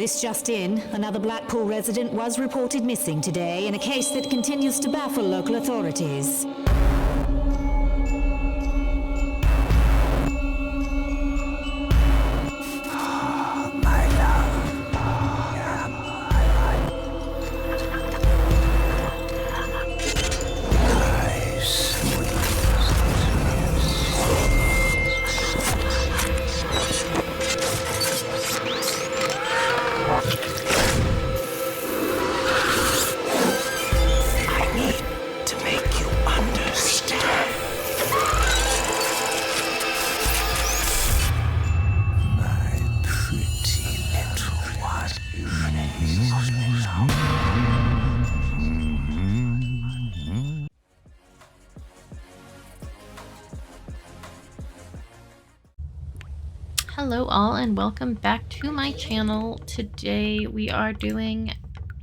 This just in, another Blackpool resident was reported missing today in a case that continues to baffle local authorities. Hello all and welcome back to my channel. Today we are doing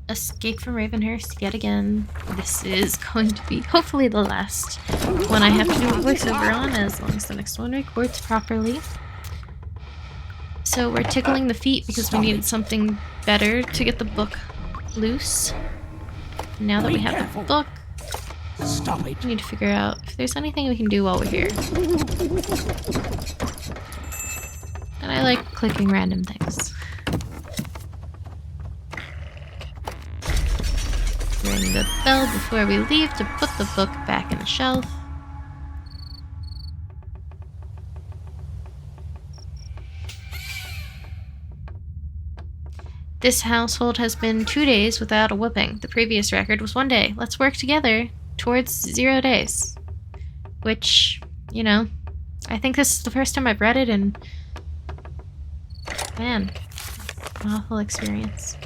Escape from Ravenhearst yet again. This is going to be hopefully the last one I have to do a voiceover on, as long as the next one records properly. So we're tickling the feet because we needed something better to get the book loose. Now that we have the book, we need to figure out if there's anything we can do while we're here. And I like clicking random things. Ring the bell before we leave to put the book back in the shelf. This household has been 2 days without a whooping. The previous record was 1 day. Let's work together towards 0 days. Which, you know, I think this is the first time I've read it, and man, an awful experience.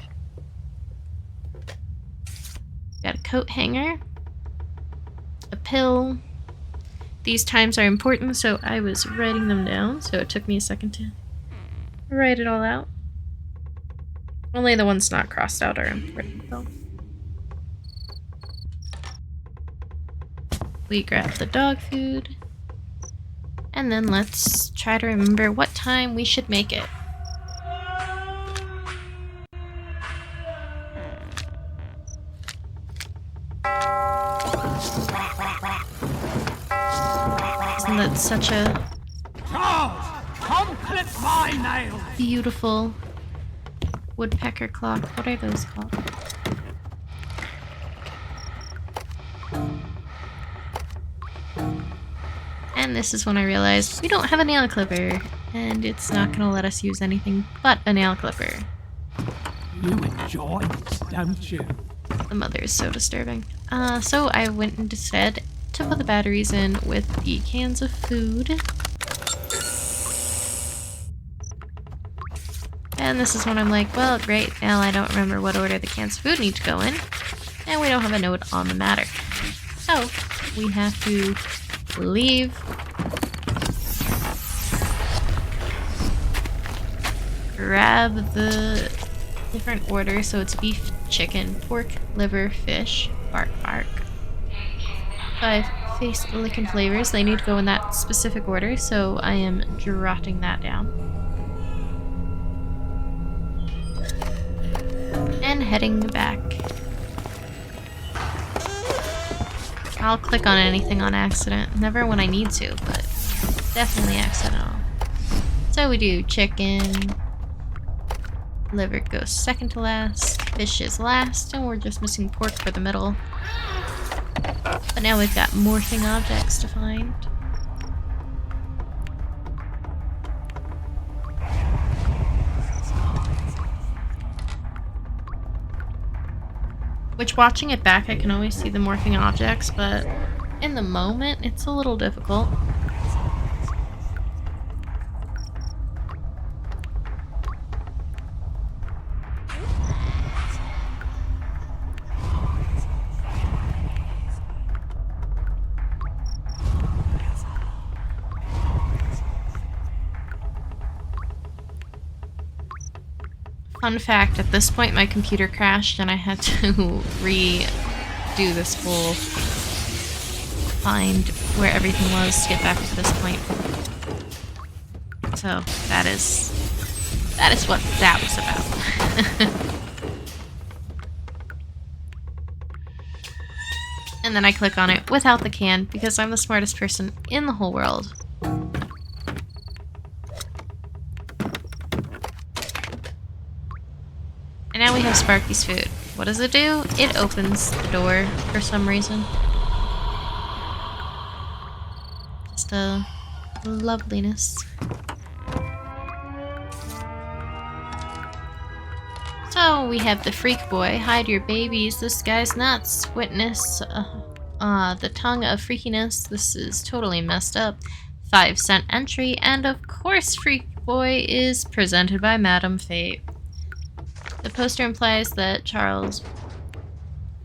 Got a coat hanger, a pill. These times are important, so I was writing them down, so it took me a second to write it all out. Only the ones not crossed out are important, though. We grab the dog food, and then let's try to remember what time we should make it. Isn't that such a beautiful woodpecker clock? What are those called? And this is when I realized we don't have a nail clipper, and it's not going to let us use anything but a nail clipper. You enjoy this, don't you? The mother is so disturbing. So I went instead to put the batteries in with the cans of food. And this is when I'm like, well, great, now I don't remember what order the cans of food need to go in. And we don't have a note on the matter. So, we have to leave. Grab the different orders, so it's beef, chicken, pork, liver, fish, bark bark. 5 face licking flavors. They need to go in that specific order, so I am jotting that down. And heading back. I'll click on anything on accident. Never when I need to, but definitely accidental. So we do chicken. Liver goes second to last, fish is last, and we're just missing pork for the middle. But now we've got morphing objects to find. Which, watching it back, I can always see the morphing objects, but in the moment, it's a little difficult. Fun fact, at this point my computer crashed and I had to redo this whole find where everything was to get back to this point. So that is That is what that was about. And then I click on it without the can because I'm the smartest person in the whole world. And now we have Sparky's food. What does it do? It opens the door for some reason. Just a loveliness. So we have the freak boy. Hide your babies. This guy's nuts. Witness the tongue of freakiness. This is totally messed up. 5-cent entry. And of course freak boy is presented by Madame Fate. The poster implies that Charles...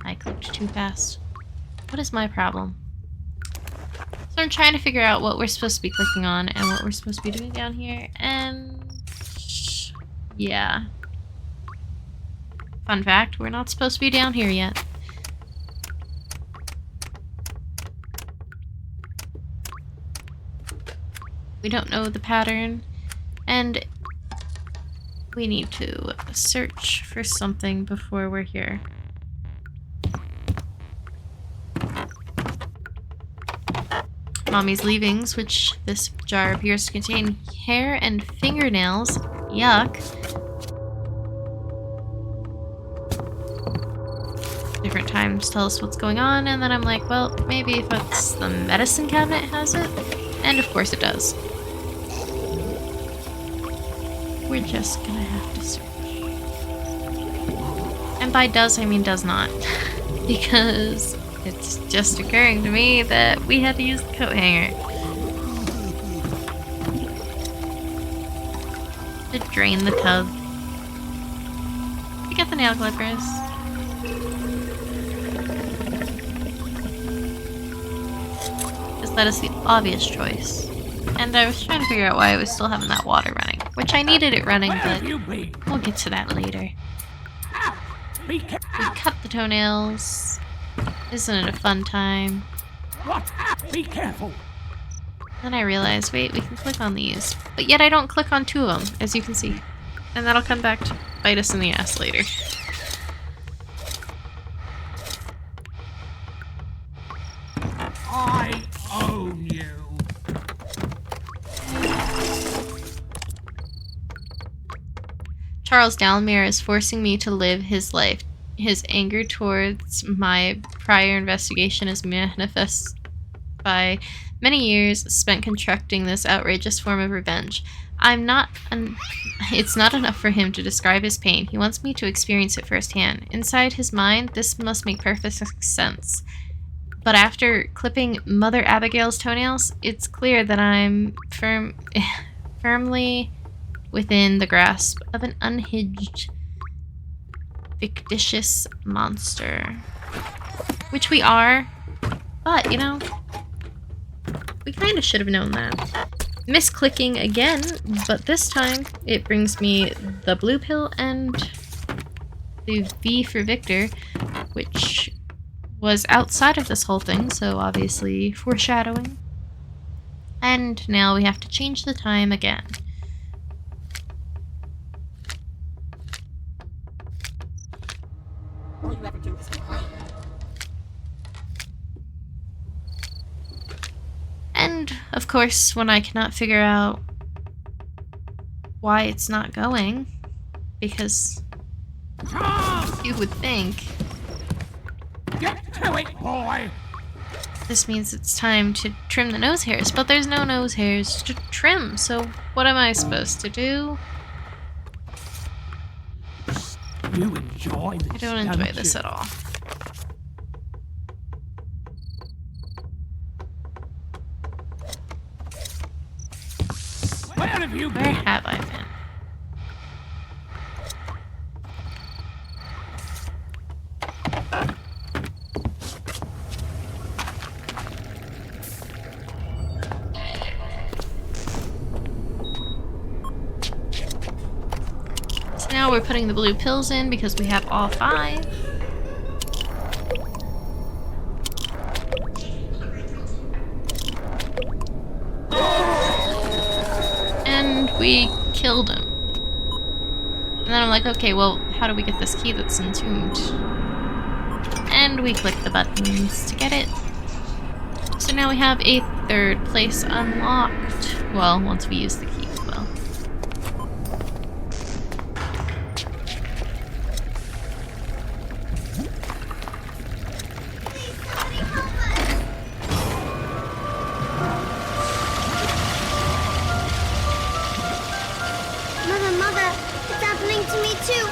I clicked too fast. What is my problem? So I'm trying to figure out what we're supposed to be clicking on and what we're supposed to be doing down here, and... yeah. Fun fact, we're not supposed to be down here yet. We don't know the pattern, and we need to search for something before we're here. Mommy's leavings, which this jar appears to contain hair and fingernails. Yuck. Different times tell us what's going on, and then I'm like, well, maybe if it's the medicine cabinet has it. And of course it does. We're just gonna have to search. And by does, I mean does not. Because it's just occurring to me that we had to use the coat hanger to drain the tub. We got the nail clippers. Because that is the obvious choice. And I was trying to figure out why I was still having that water running. Which I needed it running, but we'll get to that later. We cut the toenails. Isn't it a fun time? Be careful. Then I realized, wait, we can click on these. But yet I don't click on 2 of them, as you can see. And that'll come back to bite us in the ass later. I own you. Charles Dalmere is forcing me to live his life. His anger towards my prior investigation is manifest by many years spent constructing this outrageous form of revenge. It's not enough for him to describe his pain. He wants me to experience it firsthand. Inside his mind, this must make perfect sense. But after clipping Mother Abigail's toenails, it's clear that I'm firmly within the grasp of an unhinged, fictitious monster. Which we are, but, you know, we kind of should have known that. Misclicking again, but this time it brings me the blue pill and the V for Victor, which was outside of this whole thing, so obviously foreshadowing. And now we have to change the time again. And, of course, when I cannot figure out why it's not going, because you would think Get to it, boy. this means it's time to trim the nose hairs, but there's no nose hairs to trim, so what am I supposed to do? You enjoy this, I don't enjoy this at all. Where have you Where been? have I been? So now we're putting the blue pills in because we have all 5. And we killed him. And then I'm like, okay, well, how do we get this key that's entombed? And we click the buttons to get it. So now we have a third place unlocked. Well, once we use the key as well. Mother, it's happening to me too.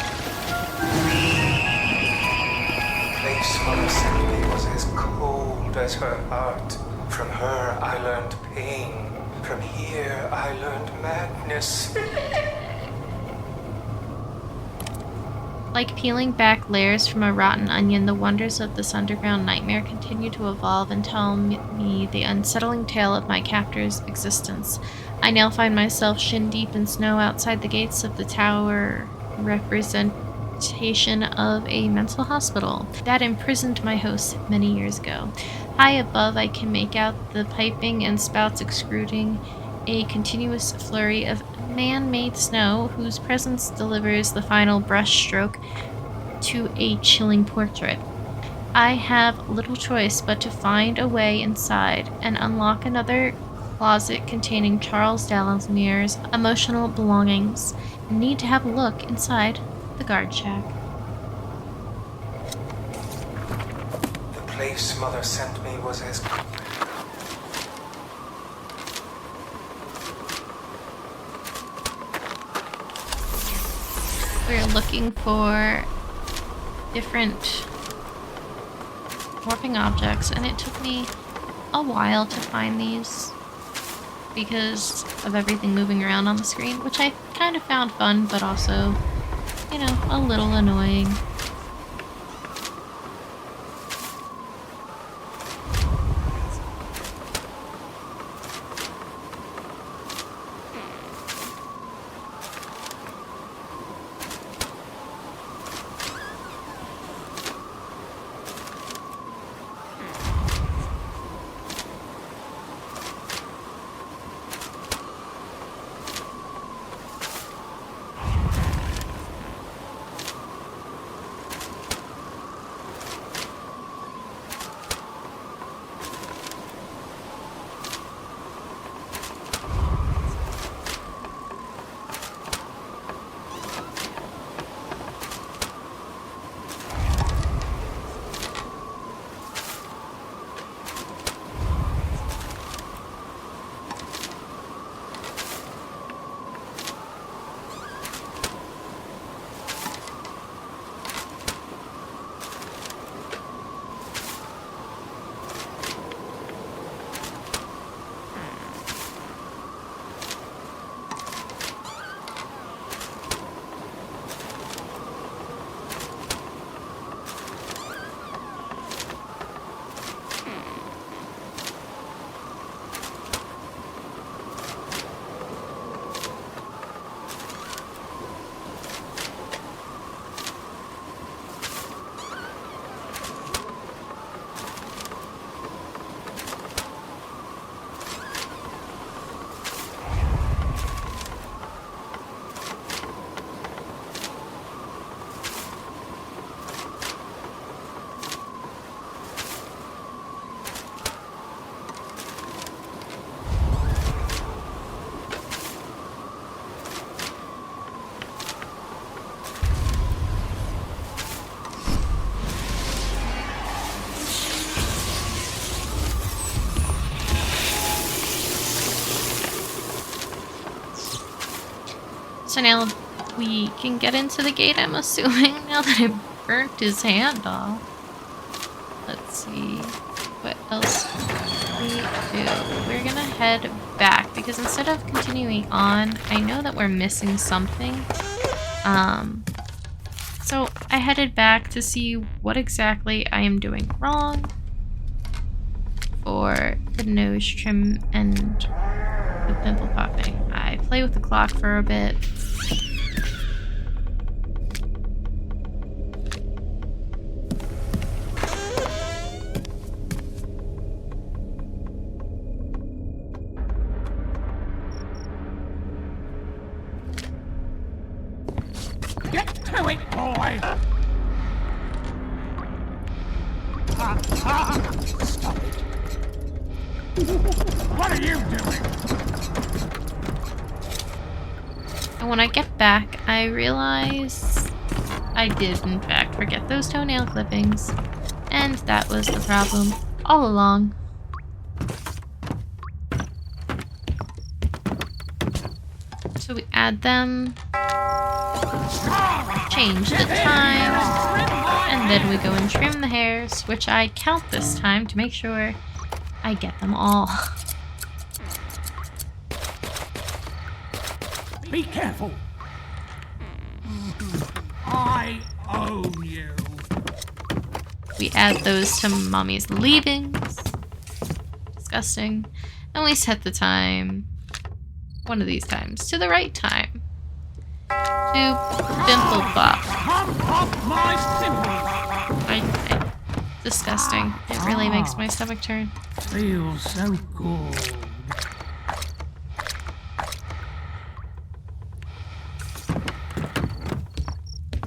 The place Mother sent me was as cold as her heart. From her I learned pain. From here I learned madness. Like peeling back layers from a rotten onion, the wonders of this underground nightmare continue to evolve and tell me the unsettling tale of my captor's existence. I now find myself shin-deep in snow outside the gates of the tower representation of a mental hospital that imprisoned my host many years ago. High above, I can make out the piping and spouts extruding a continuous flurry of man-made snow whose presence delivers the final brushstroke to a chilling portrait. I have little choice but to find a way inside and unlock another closet containing Charles Dallasmere's emotional belongings, and need to have a look inside the guard shack. The place Mother sent me was as... We're looking for different morphing objects, and it took me a while to find these because of everything moving around on the screen, which I kind of found fun, but also, you know, a little annoying. So now we can get into the gate, I'm assuming, now that I burnt his hand off. Let's see what else we do. We're gonna head back because instead of continuing on, I know that we're missing something. So I headed back to see what exactly I am doing wrong for the nose trim and the pimple popping. I play with the clock for a bit. to it, boy! Stop it. What are you doing? And when I get back, I realize I did, in fact, forget those toenail clippings. And that was the problem all along. So we add them, change the time, and then we go and trim the hairs, which I count this time to make sure I get them all. Be careful. I own you. We add those to Mommy's leavings. Disgusting. And we set the time, one of these times, to the right time. To Pimple Bop. Disgusting. It really makes my stomach turn. Feels so good.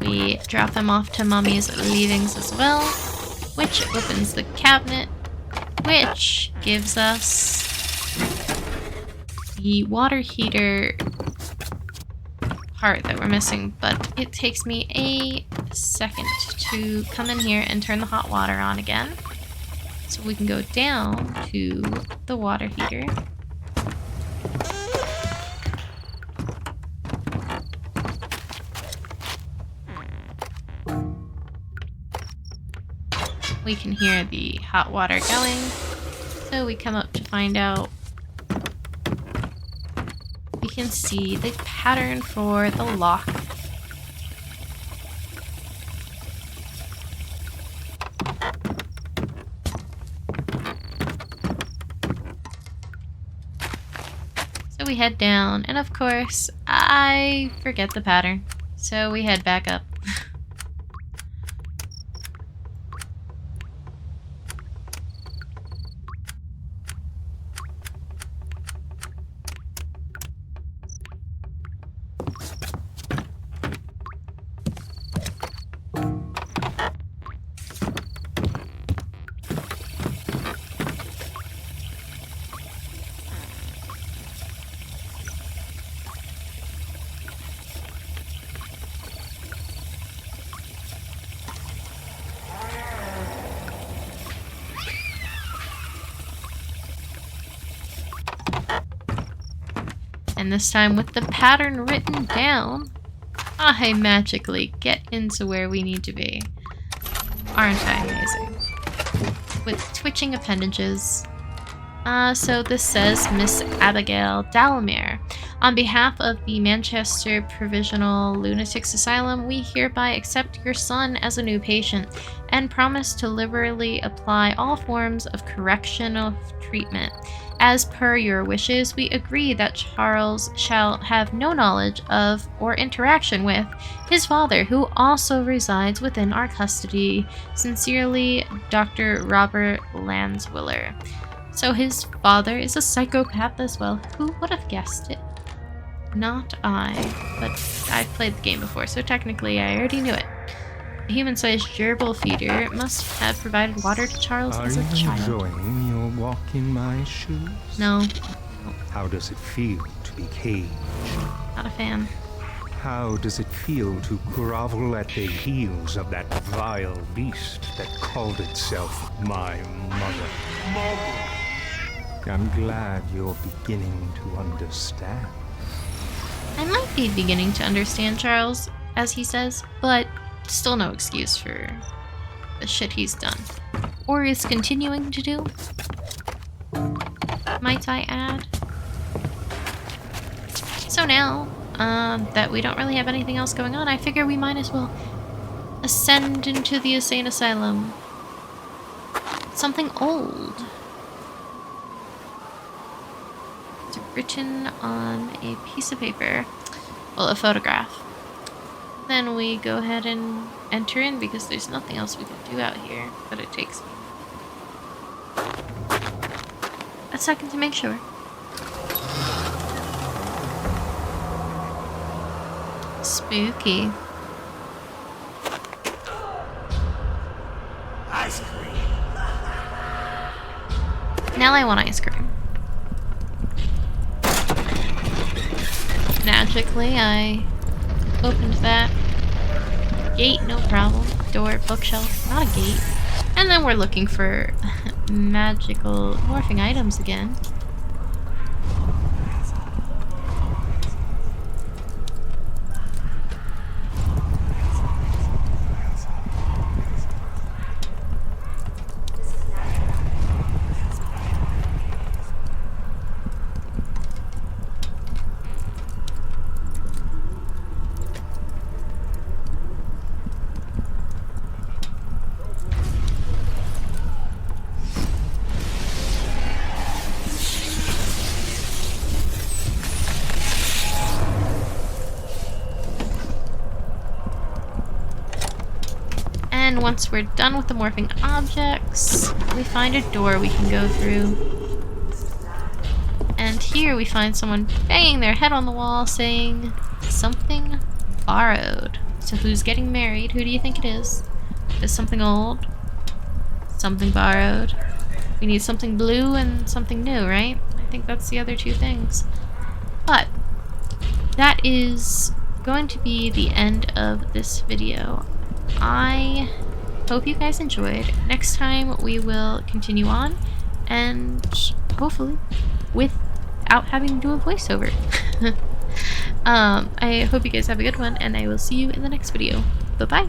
We drop them off to Mommy's leavings as well, which opens the cabinet, which gives us the water heater part that we're missing, but it takes me a second to come in here and turn the hot water on again. So we can go down to the water heater. We can hear the hot water going, so we come up to find out. We can see the pattern for the lock. So we head down, and of course, I forget the pattern. So we head back up. And this time with the pattern written down, I magically get into where we need to be. Aren't I amazing? With twitching appendages. So this says, Miss Abigail Dalamere. On behalf of the Manchester Provisional Lunatics Asylum, we hereby accept your son as a new patient and promise to liberally apply all forms of correctional treatment. As per your wishes, we agree that Charles shall have no knowledge of or interaction with his father, who also resides within our custody. Sincerely, Dr. Robert Lanswiller. So his father is a psychopath as well. Who would have guessed it? Not I, but I've played the game before, so technically I already knew it. A human-sized gerbil feeder must have provided water to Charles as a child. Are you enjoying your walk in my shoes? No. How does it feel to be caged? Not a fan. How does it feel to grovel at the heels of that vile beast that called itself my mother? I'm glad you're beginning to understand. I might be beginning to understand Charles, as he says, but still no excuse for the shit he's done. Or is continuing to do, might I add. So now, that we don't really have anything else going on, I figure we might as well ascend into the insane asylum. Something old. It's written on a piece of paper. Well, a photograph. Then we go ahead and enter in because there's nothing else we can do out here, but it takes me a second to make sure. Spooky. Now I want ice cream. Magically, I opened that. Gate, no problem. Door, bookshelf, not a gate. And then we're looking for magical morphing items again. And once we're done with the morphing objects, we find a door we can go through. And here we find someone banging their head on the wall saying, something borrowed. So who's getting married? Who do you think it is? Is something old? Something borrowed? We need something blue and something new, right? I think that's the other two things. But that is going to be the end of this video. I hope you guys enjoyed. Next time we will continue on, and hopefully without having to do a voiceover. I hope you guys have a good one, and I will see you in the next video. Bye-bye!